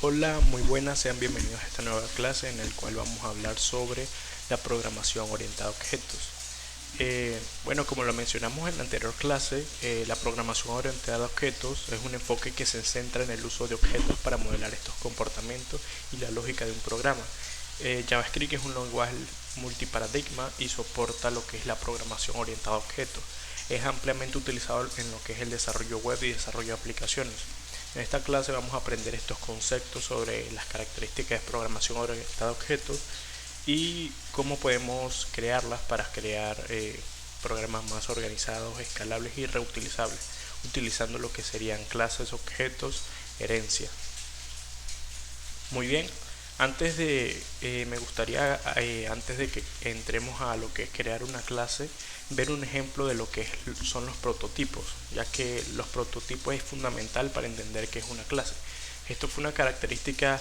Hola, muy buenas, sean bienvenidos a esta nueva clase en el cual vamos a hablar sobre la programación orientada a objetos. Bueno, como lo mencionamos en la anterior clase, la programación orientada a objetos es un enfoque que se centra en el uso de objetos para modelar estos comportamientos y la lógica de un programa. JavaScript es un lenguaje multiparadigma y soporta lo que es la programación orientada a objetos. Es ampliamente utilizado en lo que es el desarrollo web y desarrollo de aplicaciones. En esta clase vamos a aprender estos conceptos sobre las características de programación orientada a objetos y cómo podemos crearlas para crear programas más organizados, escalables y reutilizables, utilizando lo que serían clases, objetos, herencia. Muy bien, me gustaría, antes de que entremos a lo que es crear una clase, ver un ejemplo de lo que son los prototipos, ya que los prototipos es fundamental para entender qué es una clase. Esto fue una característica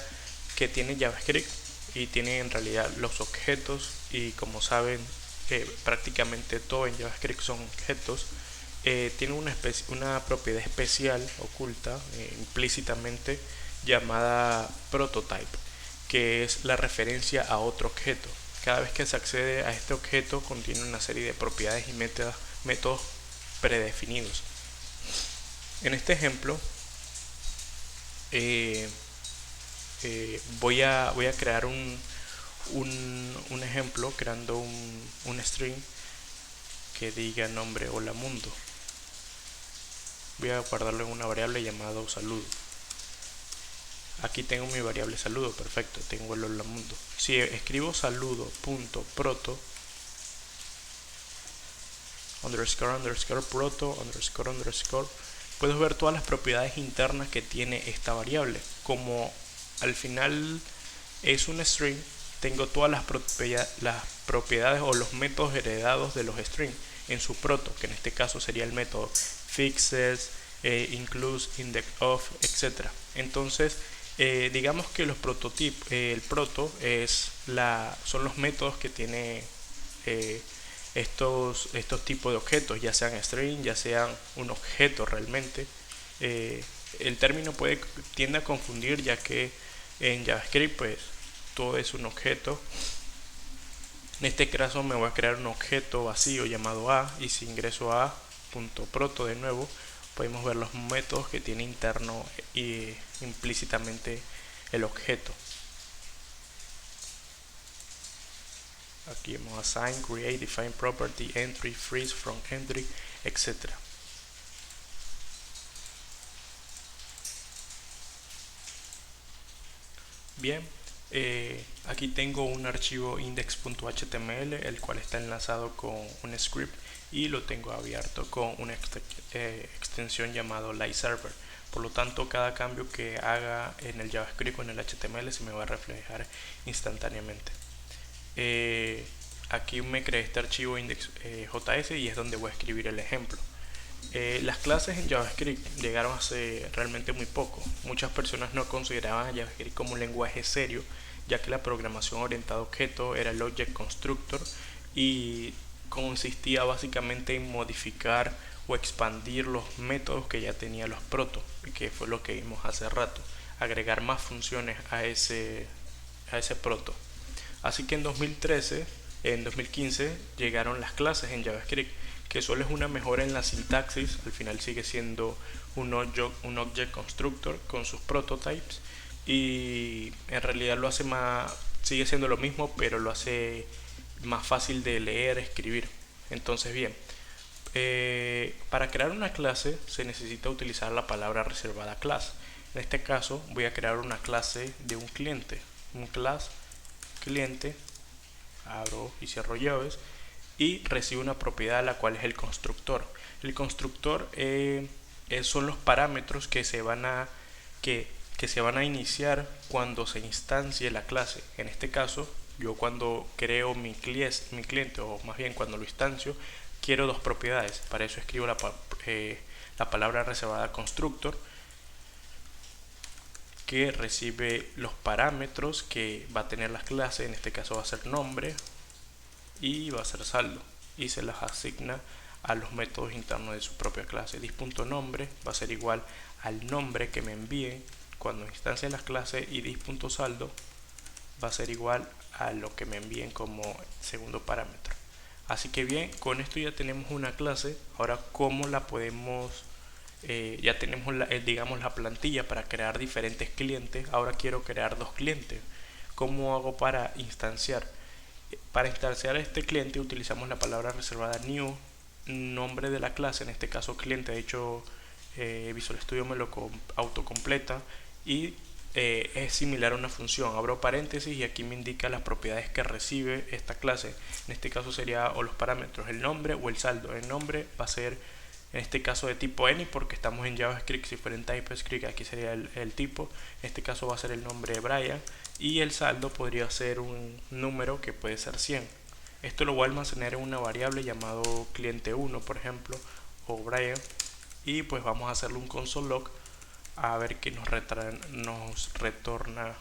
que tiene JavaScript y tiene en realidad los objetos, y como saben, prácticamente todo en JavaScript son objetos. Tiene una propiedad especial oculta implícitamente llamada prototype, que es la referencia a otro objeto. Cada vez que se accede a este objeto contiene una serie de propiedades y métodos predefinidos. En este ejemplo voy a crear un ejemplo creando un string que diga nombre hola mundo. Voy a guardarlo en una variable llamada saludo. Aquí tengo mi variable saludo, perfecto, tengo el hola mundo. Si escribo saludo.proto _proto_, puedes ver todas las propiedades internas que tiene esta variable. Como al final es un string, tengo todas las propiedades o los métodos heredados de los strings en su proto, que en este caso sería el método fixes, includes, index of, etc. Entonces digamos que los prototipos, el proto son los métodos que tiene estos tipos de objetos, ya sean string, ya sean un objeto realmente. El término tiende a confundir, ya que en JavaScript pues todo es un objeto. En este caso me voy a crear un objeto vacío llamado a, y si ingreso a .proto de nuevo, podemos ver los métodos que tiene interno y implícitamente el objeto. Aquí vemos assign, create, define property, entry, freeze, from entry, etc. Bien, aquí tengo un archivo index.html, el cual está enlazado con un script y lo tengo abierto con una extensión llamado LightServer. Por lo tanto, cada cambio que haga en el JavaScript o en el HTML se me va a reflejar instantáneamente. Aquí me creé este archivo index.js y es donde voy a escribir el ejemplo. Las clases en JavaScript llegaron hace realmente muy poco. Muchas personas no consideraban a JavaScript como un lenguaje serio, ya que la programación orientada a objetos era el Object Constructor y consistía básicamente en modificar o expandir los métodos que ya tenía los proto, que fue lo que vimos hace rato, agregar más funciones a ese proto. Así que en 2015 llegaron las clases en JavaScript, que solo es una mejora en la sintaxis. Al final sigue siendo un object constructor con sus prototypes, y en realidad sigue siendo lo mismo, pero lo hace más fácil de leer, escribir. Entonces bien, para crear una clase se necesita utilizar la palabra reservada class. En este caso voy a crear una clase de un cliente, un class cliente, abro y cierro llaves, y recibo una propiedad, la cual es el constructor. El constructor son los parámetros que se van a iniciar cuando se instancie la clase. En este caso, yo cuando creo mi cliente, o más bien cuando lo instancio, quiero dos propiedades. Para eso escribo la palabra reservada constructor, que recibe los parámetros que va a tener las clases. En este caso va a ser nombre y va a ser saldo, y se las asigna a los métodos internos de su propia clase. Dis.nombre va a ser igual al nombre que me envíen cuando instancien las clases id.saldo va a ser igual a lo que me envíen como segundo parámetro. Así que bien, con esto ya tenemos una clase. Ahora, ¿cómo la podemos? Ya tenemos digamos la plantilla para crear diferentes clientes. Ahora quiero crear dos clientes. ¿Cómo hago para instanciar? Para instanciar este cliente utilizamos la palabra reservada new, nombre de la clase, en este caso cliente. De hecho, Visual Studio me lo autocompleta y es similar a una función. Abro paréntesis y aquí me indica las propiedades que recibe esta clase. En este caso sería o los parámetros, el nombre o el saldo. El nombre va a ser en este caso de tipo any porque estamos en JavaScript. Si fuera en TypeScript aquí sería el tipo. En este caso va a ser el nombre Brian y el saldo podría ser un número que puede ser 100. Esto lo voy a almacenar en una variable llamado cliente1 por ejemplo, o Brian, y pues vamos a hacerle un console log a ver qué nos retorna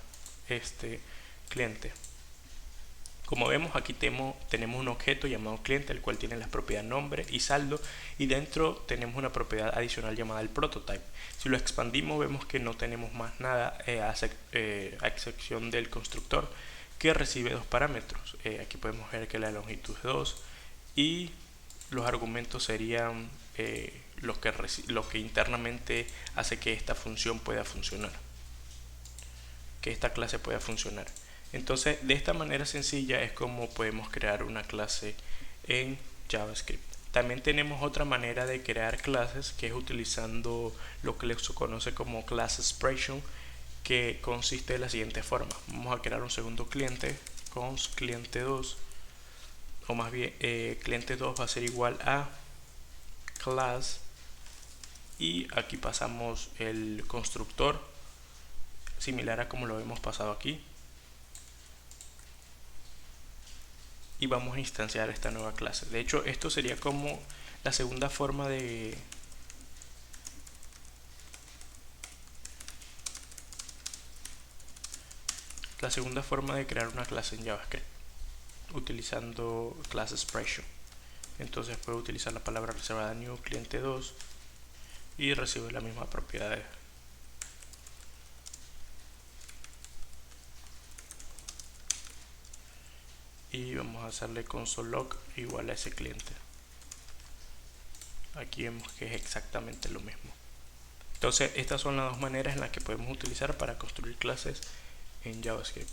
este cliente. Como vemos, aquí tenemos un objeto llamado cliente, el cual tiene las propiedades nombre y saldo, y dentro tenemos una propiedad adicional llamada el prototype. Si lo expandimos vemos que no tenemos más nada a excepción del constructor, que recibe dos parámetros. Aquí podemos ver que la longitud es 2 y los argumentos serían lo que internamente hace que esta función pueda funcionar, que esta clase pueda funcionar. Entonces, de esta manera sencilla es como podemos crear una clase en JavaScript. También tenemos otra manera de crear clases, que es utilizando lo que se conoce como class expression, que consiste de la siguiente forma. Vamos a crear un segundo cliente, const cliente2, o más bien cliente2 va a ser igual a class, y aquí pasamos el constructor similar a como lo hemos pasado aquí, y vamos a instanciar esta nueva clase. De hecho, esto sería como la segunda forma de crear una clase en JavaScript utilizando class expression. Entonces puedo utilizar la palabra reservada new cliente2 y recibe la misma propiedad. Y vamos a hacerle console log igual a ese cliente. Aquí vemos que es exactamente lo mismo. Entonces, estas son las dos maneras en las que podemos utilizar para construir clases en JavaScript.